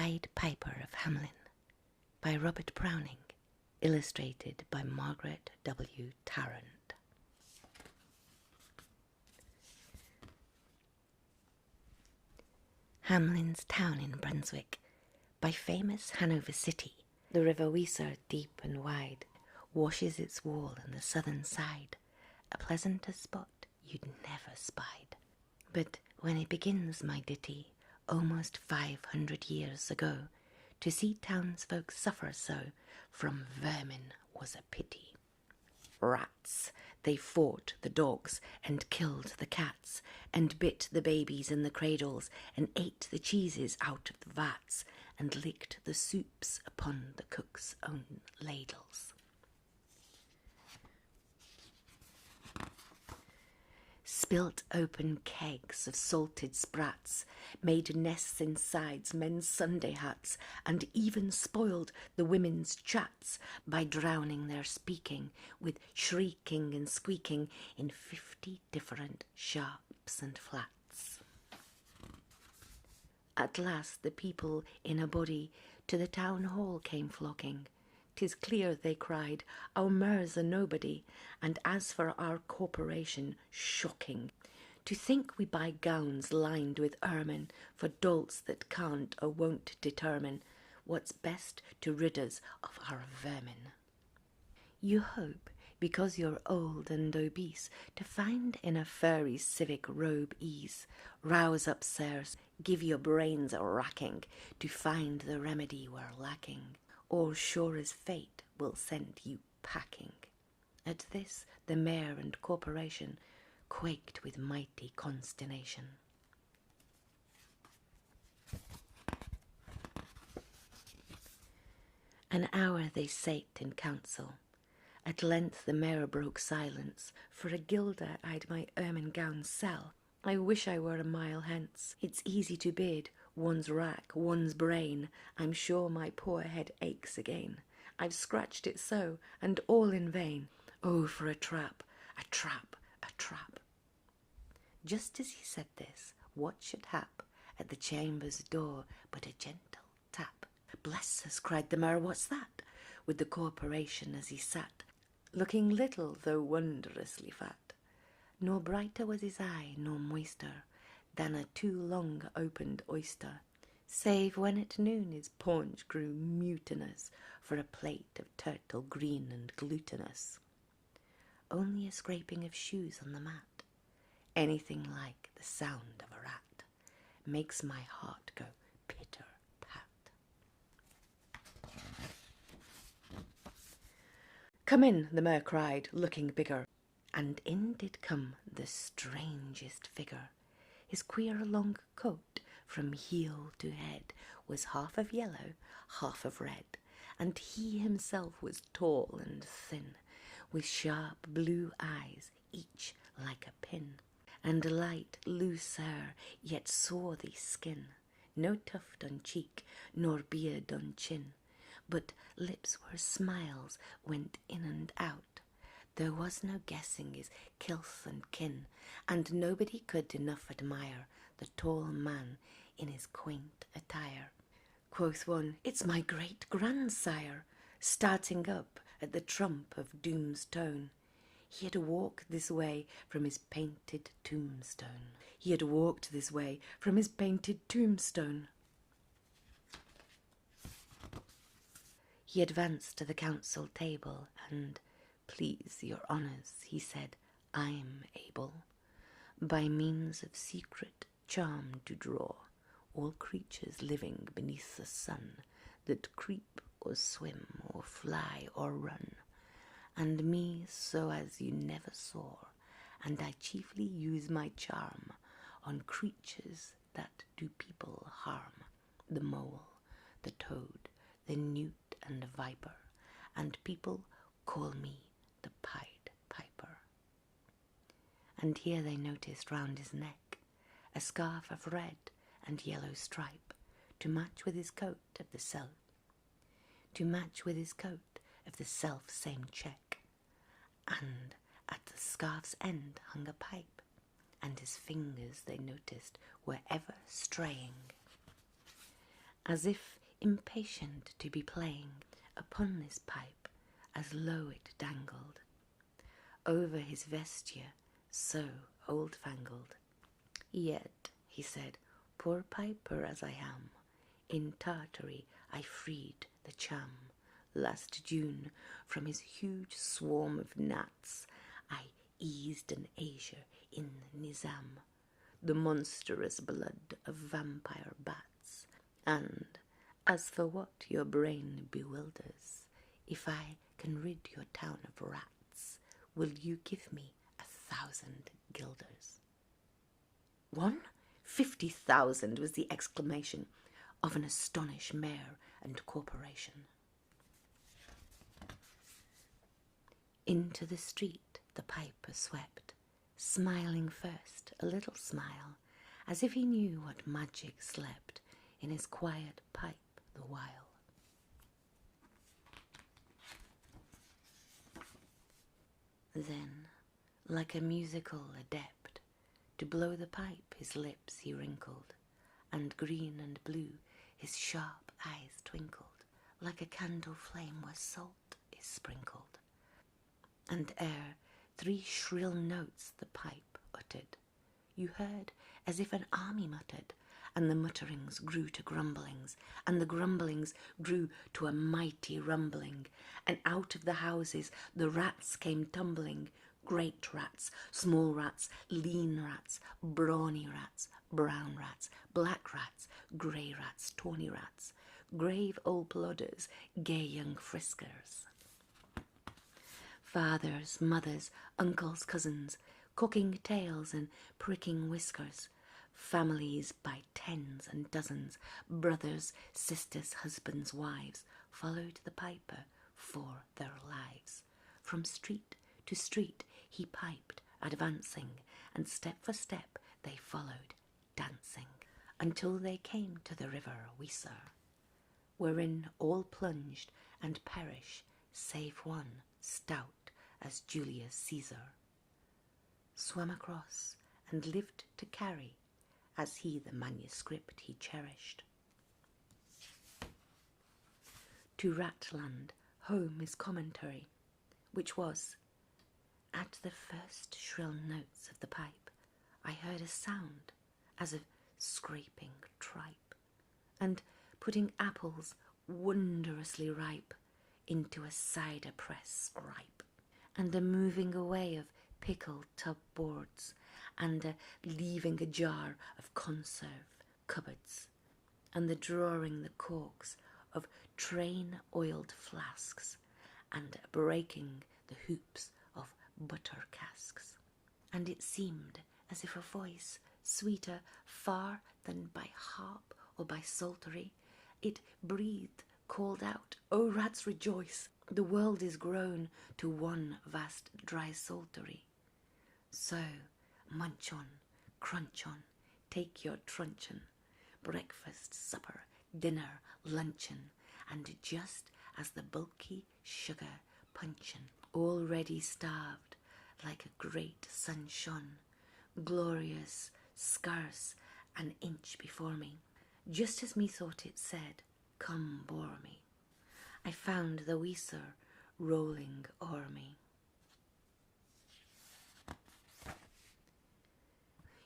Pied Piper of Hamelin by Robert Browning, illustrated by Margaret W. Tarrant. Hamelin's town in Brunswick, by famous Hanover City, the river Weser, deep and wide, washes its wall on the southern side, a pleasanter spot you'd never spied. But when it begins, my ditty, almost 500 years ago, to see townsfolk suffer so from vermin was a pity. Rats, they fought the dogs and killed the cats, and bit the babies in the cradles, and ate the cheeses out of the vats, and licked the soups upon the cook's own ladles. Spilt open kegs of salted sprats, made nests inside men's Sunday hats, and even spoiled the women's chats by drowning their speaking with shrieking and squeaking in 50 different sharps and flats. At last the people in a body to the town hall came flocking. 'Tis clear, they cried, our mayor's a nobody, and as for our corporation, shocking. To think we buy gowns lined with ermine for dolts that can't or won't determine what's best to rid us of our vermin. You hope, because you're old and obese, to find in a furry civic robe ease. Rouse up, sirs, give your brains a racking to find the remedy we're lacking, or sure as fate will send you packing. At this the mayor and corporation quaked with mighty consternation. An hour they sate in council. At length the mayor broke silence. For a guilder I'd my ermine gown sell. I wish I were a mile hence. It's easy to bid, one's rack, one's brain. I'm sure my poor head aches again. I've scratched it so, and all in vain. Oh, for a trap, a trap, a trap. Just as he said this, what should hap at the chamber's door but a gentle tap? Bless us, cried the mayor, what's that? With the corporation as he sat, looking little though wondrously fat. Nor brighter was his eye, nor moister than a too long opened oyster, save when at noon his paunch grew mutinous for a plate of turtle green and glutinous. Only a scraping of shoes on the mat, anything like the sound of a rat, makes my heart go pitter-pat. Come in, the mayor cried, looking bigger, and in did come the strangest figure. His queer long coat from heel to head was half of yellow, half of red, and he himself was tall and thin, with sharp blue eyes, each like a pin, and light loose hair, yet swarthy skin, no tuft on cheek, nor beard on chin, but lips where smiles went in and out. There was no guessing his kith and kin, and nobody could enough admire the tall man in his quaint attire. Quoth one, it's my great-grandsire, starting up at the trump of doom's tone. He had walked this way from his painted tombstone. He had walked this way from his painted tombstone. He advanced to the council table, and, please your honours, he said, I'm able, by means of secret charm to draw all creatures living beneath the sun, that creep or swim or fly or run, and me so as you never saw, and I chiefly use my charm on creatures that do people harm, the mole, the toad, the newt and the viper, and people call me the Pied Piper. And here they noticed round his neck a scarf of red and yellow stripe, to match with his coat of the self same check, and at the scarf's end hung a pipe, and his fingers, they noticed, were ever straying. as if impatient to be playing upon this pipe, as low it dangled over his vesture so old-fangled. Yet, he said, poor piper as I am, in Tartary I freed the cham. Last June from his huge swarm of gnats I eased an azure in Nizam, the monstrous blood of vampire bats. And as for what your brain bewilders, if I can rid your town of rats, will you give me 1,000 guilders? 150,000 was the exclamation of an astonished mayor and corporation. Into the street the piper swept, smiling first, a little smile, as if he knew what magic slept in his quiet pipe the while. Then, like a musical adept, to blow the pipe his lips he wrinkled, and green and blue his sharp eyes twinkled, like a candle flame where salt is sprinkled. And ere 3 shrill notes the pipe uttered, you heard as if an army muttered, and the mutterings grew to grumblings, and the grumblings grew to a mighty rumbling, and out of the houses the rats came tumbling, great rats, small rats, lean rats, brawny rats, brown rats, black rats, grey rats, tawny rats, grave old plodders, gay young friskers. Fathers, mothers, uncles, cousins, cocking tails and pricking whiskers, families by tens and dozens, brothers, sisters, husbands, wives, followed the piper for their lives. From street to street he piped, advancing, and step for step they followed, dancing, until they came to the river Weser, wherein all plunged and perished, save one, stout as Julius Caesar, swam across and lived to carry, as he the manuscript he cherished. To Ratland home his commentary, which was, at the first shrill notes of the pipe, I heard a sound as of scraping tripe, and putting apples wondrously ripe into a cider press gripe, and a moving away of pickled tub boards, and a leaving a jar of conserve cupboards, and the drawing the corks of train-oiled flasks, and breaking the hoops of butter casks. And it seemed as if a voice, sweeter far than by harp or by psaltery, it breathed, called out, O rats, rejoice! The world is grown to one vast dry psaltery. So munch on, crunch on, take your truncheon, breakfast, supper, dinner, luncheon, and just as the bulky sugar puncheon, already starved, like a great sun shone, glorious, scarce an inch before me, just as methought it said, come bore me, I found the Weser rolling o'er me.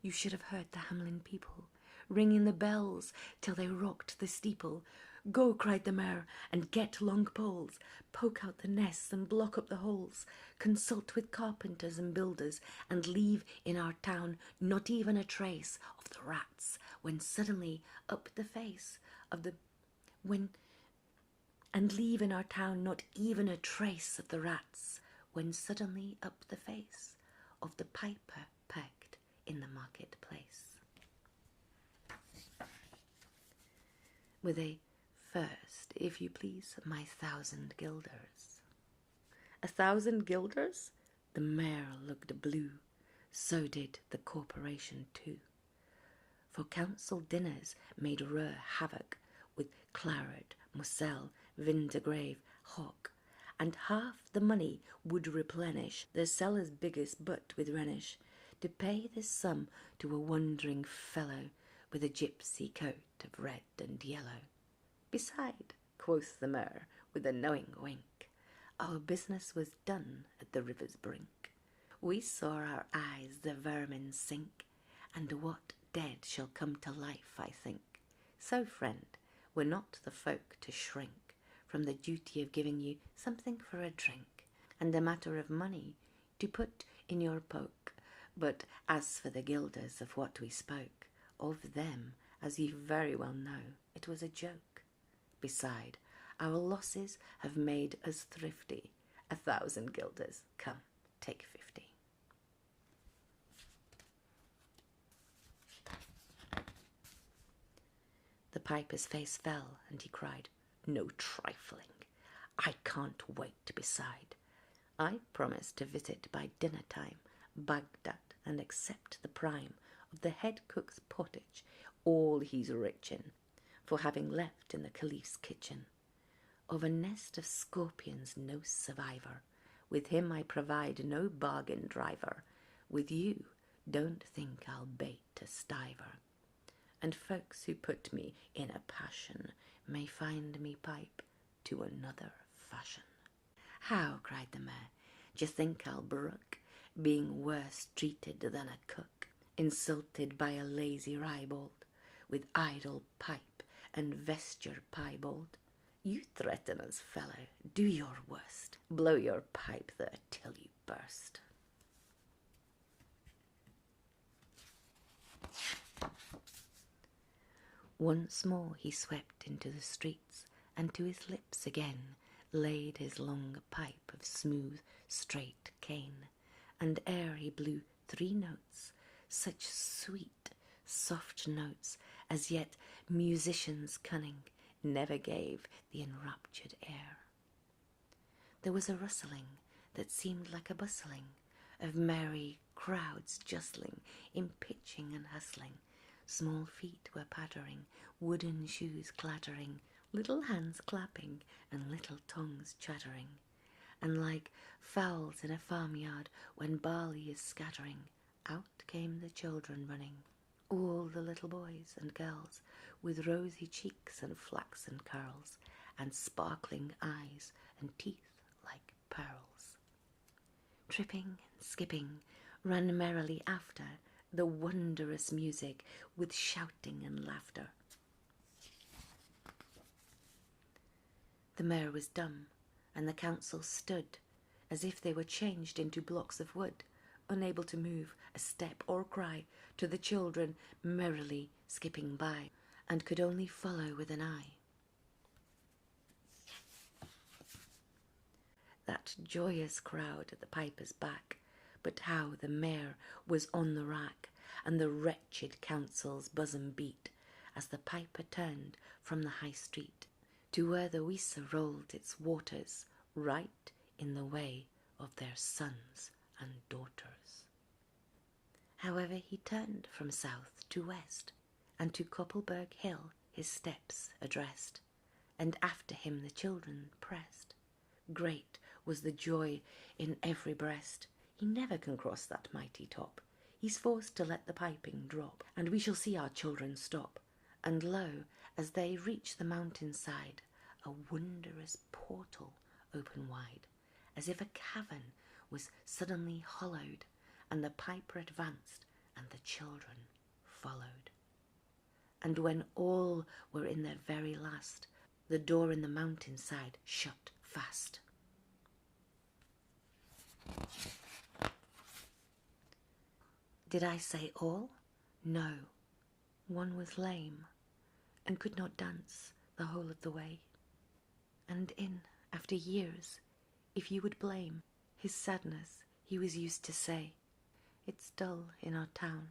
You should have heard the Hamelin people ringing the bells till they rocked the steeple. Go, cried the mayor, and get long poles, poke out the nests and block up the holes, consult with carpenters and builders, and leave in our town not even a trace of the rats, when suddenly up the face of the and leave in our town not even a trace of the rats, when suddenly up the face of the piper pecked in the marketplace. With a first, if you please, my 1,000 guilders. 1,000 guilders? The mayor looked blue, so did the corporation too. For council dinners made rare havoc with claret, Moselle, Vindegrave, Hock, and half the money would replenish the cellar's biggest butt with Rhenish, to pay this sum to a wandering fellow with a gypsy coat of red and yellow. Beside, quoth the Mer, with a knowing wink, our business was done at the river's brink. We saw our eyes the vermin sink, and what dead shall come to life, I think. So, friend, we're not the folk to shrink from the duty of giving you something for a drink, and a matter of money to put in your poke. But as for the guilders of what we spoke, of them, as you very well know, it was a joke. Beside, our losses have made us thrifty. 1,000 guilders, come, take 50. The piper's face fell, and he cried, "No trifling. I can't wait beside. I promised to visit by dinner time Baghdad and accept the prime of the head cook's pottage, all he's rich in, for having left in the caliph's kitchen. Of a nest of scorpions no survivor, with him I provide no bargain driver. With you, don't think I'll bait a stiver. And folks who put me in a passion may find me pipe to another fashion." "How," cried the Mayor, "d'ye think I'll brook being worse treated than a cook, insulted by a lazy ribald, with idle pipe and vesture piebald? You threaten us, fellow, do your worst, blow your pipe there till you burst." Once more he swept into the streets, and to his lips again laid his long pipe of smooth, straight cane, and ere he blew 3 notes, such sweet, soft notes as yet musicians cunning never gave the enraptured air. There was a rustling that seemed like a bustling of merry crowds justling, in pitching and hustling. Small feet were pattering, wooden shoes clattering, little hands clapping, and little tongues chattering. And like fowls in a farmyard when barley is scattering, out came the children running, all the little boys and girls, with rosy cheeks and flaxen curls, and sparkling eyes and teeth like pearls. Tripping and skipping, ran merrily after the wondrous music with shouting and laughter. The Mayor was dumb, and the council stood as if they were changed into blocks of wood, unable to move a step or cry to the children merrily skipping by, and could only follow with an eye. That joyous crowd at the piper's back, but how the Mayor was on the rack, and the wretched council's bosom beat, as the piper turned from the high street to where the Weser rolled its waters, right in the way of their sons and daughters. However, he turned from south to west, and to Koppelberg Hill his steps addressed, and after him the children pressed. Great was the joy in every breast. He never can cross that mighty top. He's forced to let the piping drop, and we shall see our children stop. And lo, as they reach the mountain side, a wondrous portal open wide, as if a cavern was suddenly hollowed, and the piper advanced, and the children followed. And when all were in their very last, the door in the mountain side shut fast. Did I say all? No. One was lame, and could not dance the whole of the way. And in, after years, if you would blame his sadness, he was used to say, "It's dull in our town,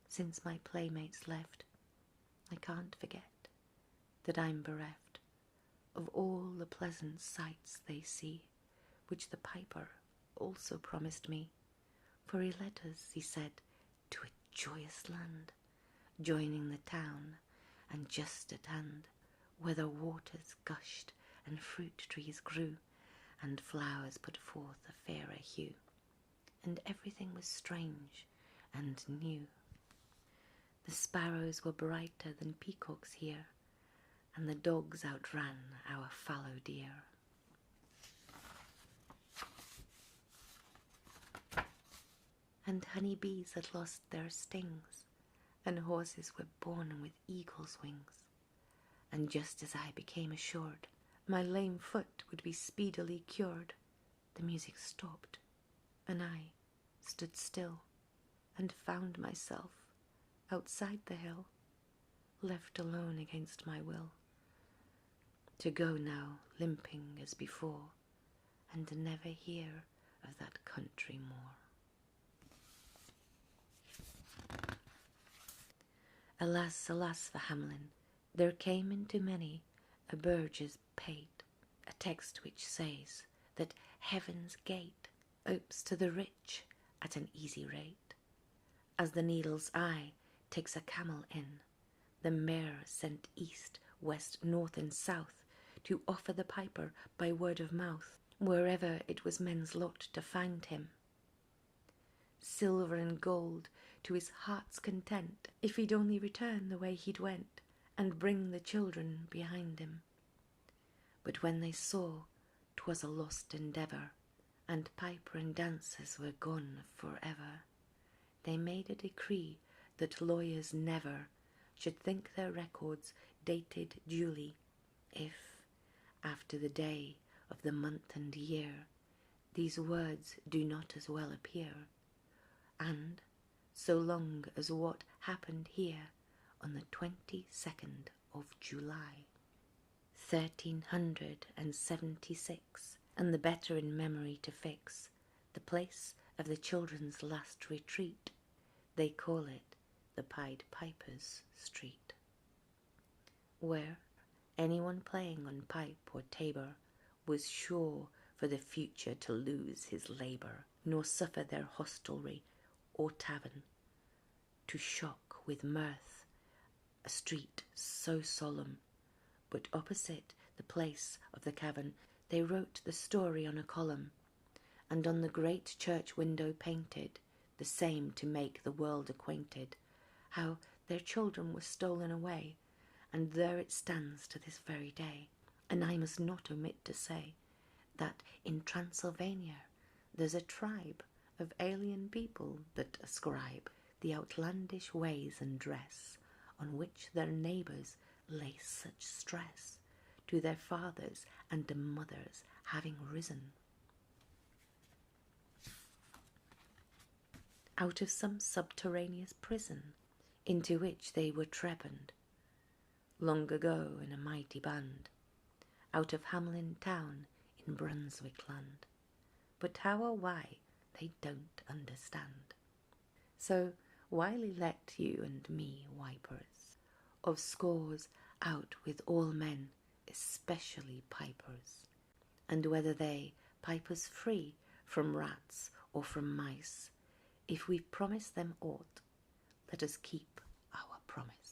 since my playmates left. I can't forget that I'm bereft of all the pleasant sights they see, which the piper also promised me. For he led us, he said, to a joyous land, joining the town, and just at hand, where the waters gushed and fruit trees grew, and flowers put forth a fairer hue, and everything was strange and new. The sparrows were brighter than peacocks here, and the dogs outran our fallow deer. And honeybees had lost their stings, and horses were born with eagle's wings. And just as I became assured my lame foot would be speedily cured, the music stopped, and I stood still, and found myself outside the hill, left alone against my will, to go now limping as before, and never hear of that country more. Alas, alas for Hamelin, there came into many a burgess paid, a text which says that heaven's gate opes to the rich at an easy rate. As the needle's eye takes a camel in, the mare sent east, west, north and south to offer the piper by word of mouth, wherever it was men's lot to find him. Silver and gold to his heart's content, if he'd only return the way he'd went, and bring the children behind him. But when they saw 'twas a lost endeavour, and piper and dancers were gone for ever, they made a decree that lawyers never should think their records dated duly, if, after the day of the month and year, these words do not as well appear, and so long as what happened here on the 22nd of July, 1376, and the better in memory to fix the place of the children's last retreat, they call it the Pied Piper's Street, where anyone playing on pipe or tabor was sure for the future to lose his labour, nor suffer their hostelry or tavern to shock with mirth a street so solemn. But opposite the place of the cavern they wrote the story on a column, and on the great church window painted the same to make the world acquainted, how their children were stolen away, and there it stands to this very day. And I must not omit to say that in Transylvania there's a tribe of alien people that ascribe the outlandish ways and dress on which their neighbours lay such stress, to their fathers and the mothers having risen out of some subterraneous prison into which they were trepanned long ago in a mighty band, out of Hamelin town in Brunswick land, but how or why they don't understand. So whiley let you and me, wipers, of scores out with all men, especially pipers, and whether they pipers free from rats or from mice, if we've promised them aught, let us keep our promise.